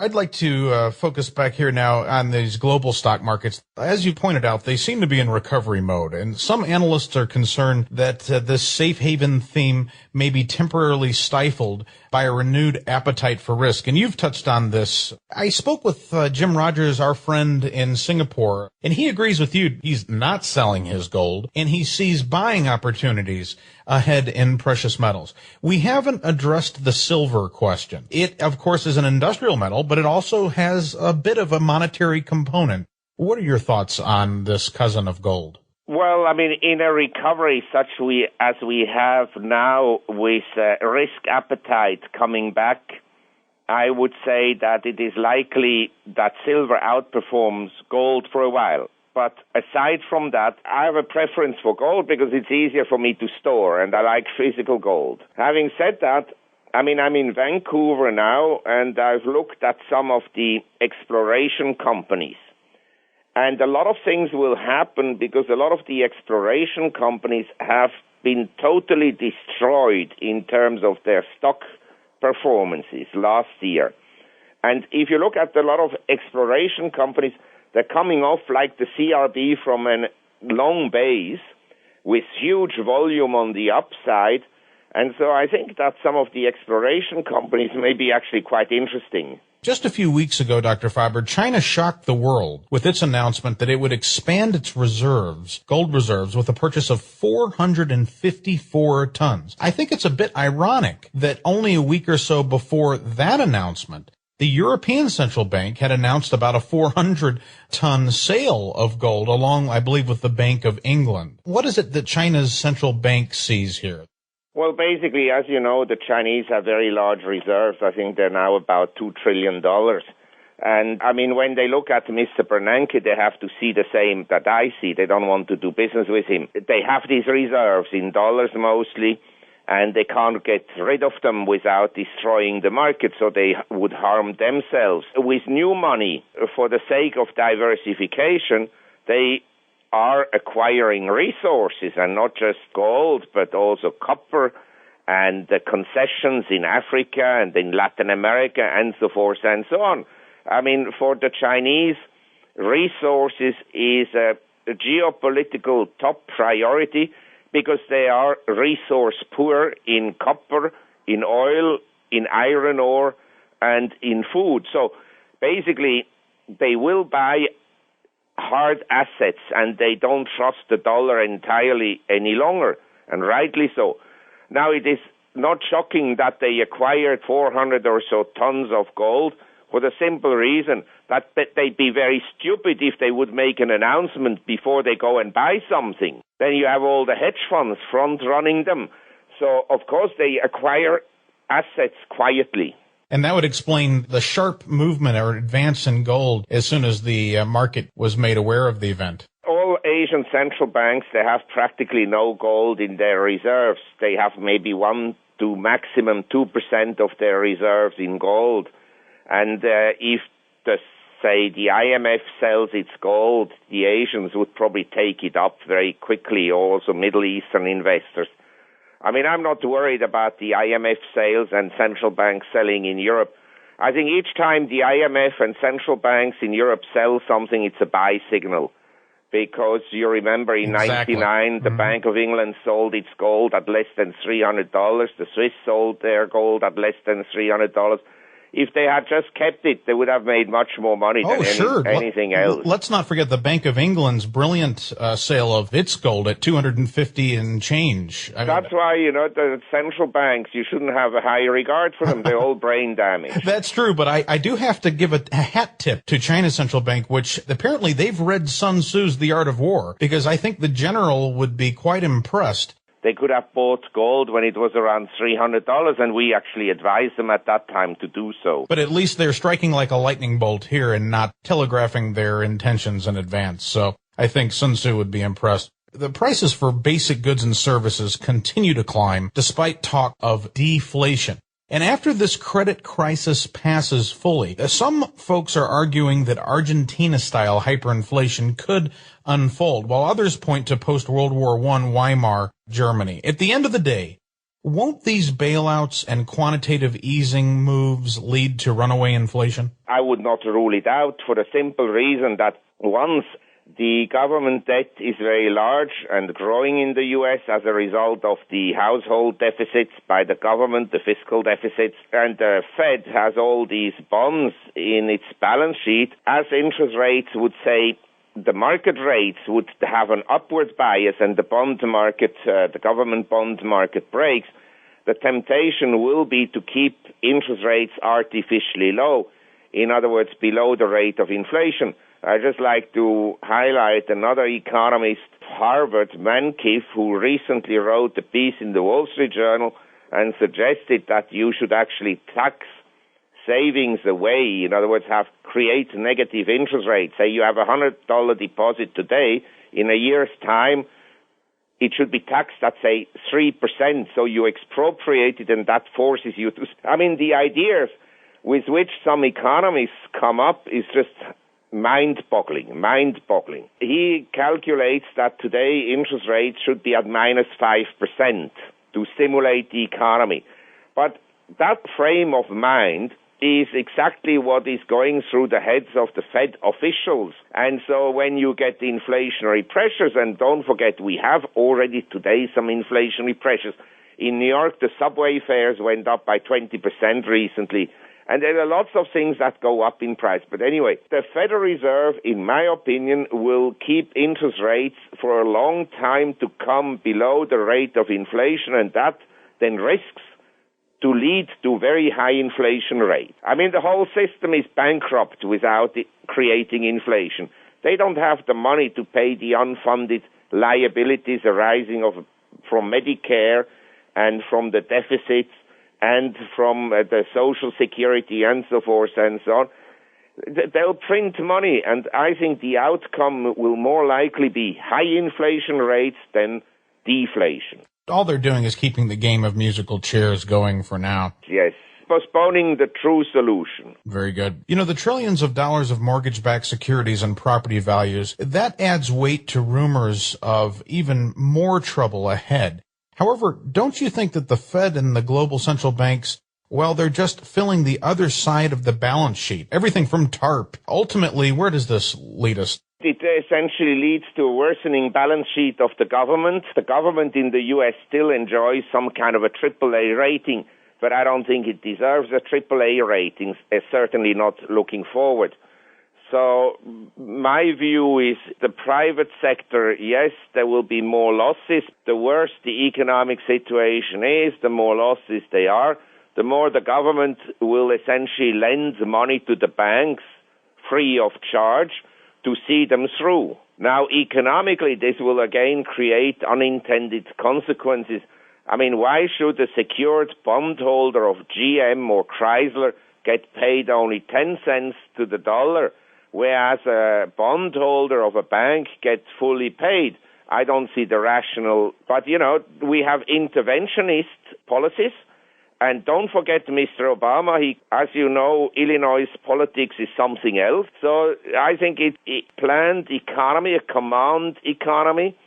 I'd like to focus back here now on these global stock markets. As you pointed out, they seem to be in recovery mode, and some analysts are concerned that this safe haven theme may be temporarily stifled by a renewed appetite for risk. And you've touched on this. I spoke with Jim Rogers, our friend in Singapore, and he agrees with you. He's not selling his gold, and he sees buying opportunities ahead in precious metals. We haven't addressed the silver question. It, of course, is an industrial metal, but it also has a bit of a monetary component. What are your thoughts on this cousin of gold? Well, I mean, in a recovery such as we have now with risk appetite coming back, I would say that it is likely that silver outperforms gold for a while. But aside from that, I have a preference for gold because it's easier for me to store, and I like physical gold. Having said that, I mean, I'm in Vancouver now, and I've looked at some of the exploration companies. And a lot of things will happen because a lot of the exploration companies have been totally destroyed in terms of their stock performances last year. And if you look at a lot of exploration companies, they're coming off like the CRB from a long base with huge volume on the upside. And so I think that some of the exploration companies may be actually quite interesting. Just a few weeks ago, Dr. Faber, China shocked the world with its announcement that it would expand its reserves, gold reserves, with a purchase of 454 tons. I think it's a bit ironic that only a week or so before that announcement, the European Central Bank had announced about a 400-ton sale of gold along, I believe, with the Bank of England. What is it that China's central bank sees here? Well, basically, as you know, the Chinese have very large reserves. I think they're now about $2 trillion. And, I mean, when they look at Mr. Bernanke, they have to see the same that I see. They don't want to do business with him. They have these reserves in dollars mostly, and they can't get rid of them without destroying the market, so they would harm themselves. With new money, for the sake of diversification, they are acquiring resources, and not just gold, but also copper and the concessions in Africa and in Latin America and so forth and so on. I mean, for the Chinese, resources is a geopolitical top priority because they are resource poor in copper, in oil, in iron ore, and in food. So basically, they will buy hard assets, and they don't trust the dollar entirely any longer, and rightly so. Now, it is not shocking that they acquired 400 or so tons of gold for the simple reason that they'd be very stupid if they would make an announcement before they go and buy something. Then you have all the hedge funds front-running them. So, of course, they acquire assets quietly. And that would explain the sharp movement or advance in gold as soon as the market was made aware of the event. All Asian central banks, they have practically no gold in their reserves. They have maybe 1 to maximum 2% of their reserves in gold. And if, say, the IMF sells its gold, the Asians would probably take it up very quickly, also Middle Eastern investors. I mean, I'm not worried about the IMF sales and central banks selling in Europe. I think each time the IMF and central banks in Europe sell something, it's a buy signal. Because you remember in 1999, the Bank of England sold its gold at less than $300. The Swiss sold their gold at less than $300. If they had just kept it, they would have made much more money than anything else. Let's not forget the Bank of England's brilliant sale of its gold at $250 and change. That's why, the central banks, you shouldn't have a high regard for them. They're all brain damaged. That's true, but I do have to give a hat tip to China's central bank, which apparently they've read Sun Tzu's The Art of War, because I think the general would be quite impressed. They could have bought gold when it was around $300, and we actually advised them at that time to do so. But at least they're striking like a lightning bolt here and not telegraphing their intentions in advance. So I think Sun Tzu would be impressed. The prices for basic goods and services continue to climb despite talk of deflation. And after this credit crisis passes fully, some folks are arguing that Argentina-style hyperinflation could unfold, while others point to post-World War I Weimar Germany. At the end of the day, Won't these bailouts and quantitative easing moves lead to runaway inflation? I would not rule it out for the simple reason that once the government debt is very large and growing in the U.S. as a result of the household deficits by the government, the fiscal deficits, and the Fed has all these bonds in its balance sheet, as interest rates would say, the market rates would have an upward bias and the bond market, the government bond market breaks, the temptation will be to keep interest rates artificially low. In other words, below the rate of inflation. I'd just like to highlight another economist, Harvard, Mankiff, who recently wrote a piece in the Wall Street Journal and suggested that you should actually tax savings away. In other words, create negative interest rates. Say you have a $100 deposit today. In a year's time, it should be taxed at, say, 3%. So you expropriate it, and that forces you to... I mean, the ideas with which some economists come up is just mind-boggling. He calculates that today interest rates should be at minus 5% to stimulate the economy. But that frame of mind is exactly what is going through the heads of the Fed officials. And so when you get the inflationary pressures, and don't forget, we have already today some inflationary pressures. In New York, the subway fares went up by 20% recently. And there are lots of things that go up in price. But anyway, the Federal Reserve, in my opinion, will keep interest rates for a long time to come below the rate of inflation, and that then risks to lead to very high inflation rate. I mean, the whole system is bankrupt without creating inflation. They don't have the money to pay the unfunded liabilities arising from Medicare and from the deficits and from the Social Security and so forth and so on. They'll print money, and I think the outcome will more likely be high inflation rates than deflation. All they're doing is keeping the game of musical chairs going for now. Yes, postponing the true solution. Very good. You know, the trillions of dollars of mortgage-backed securities and property values, that adds weight to rumors of even more trouble ahead. However, don't you think that the Fed and the global central banks, well, they're just filling the other side of the balance sheet, everything from TARP? Ultimately, where does this lead us? It essentially leads to a worsening balance sheet of the government. The government in the U.S. still enjoys some kind of a AAA rating, but I don't think it deserves a AAA rating, certainly not looking forward. So my view is the private sector, yes, there will be more losses. The worse the economic situation is, the more losses they are. The more the government will essentially lend money to the banks free of charge to see them through. Now, economically, this will again create unintended consequences. I mean, why should a secured bondholder of GM or Chrysler get paid only 10 cents to the dollar, whereas a bondholder of a bank gets fully paid? I don't see the rational. But, you know, we have interventionist policies. And don't forget Mr. Obama. As you know, Illinois politics is something else. So I think it's a planned economy, a command economy.